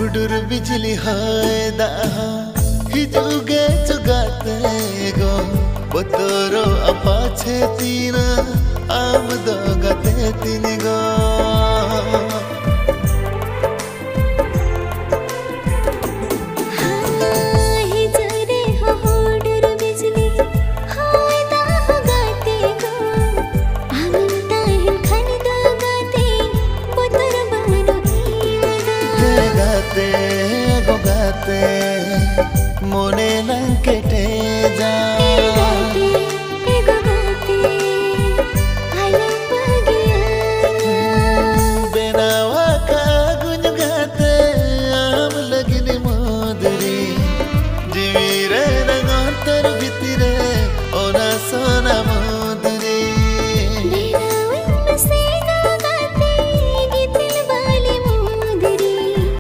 हुडुर बिजली हाय दाहा हिजुगे चुगाते गो बतोरो अपाछे तीना आम दो गते तीन गो गाते मोने लंकेटे जा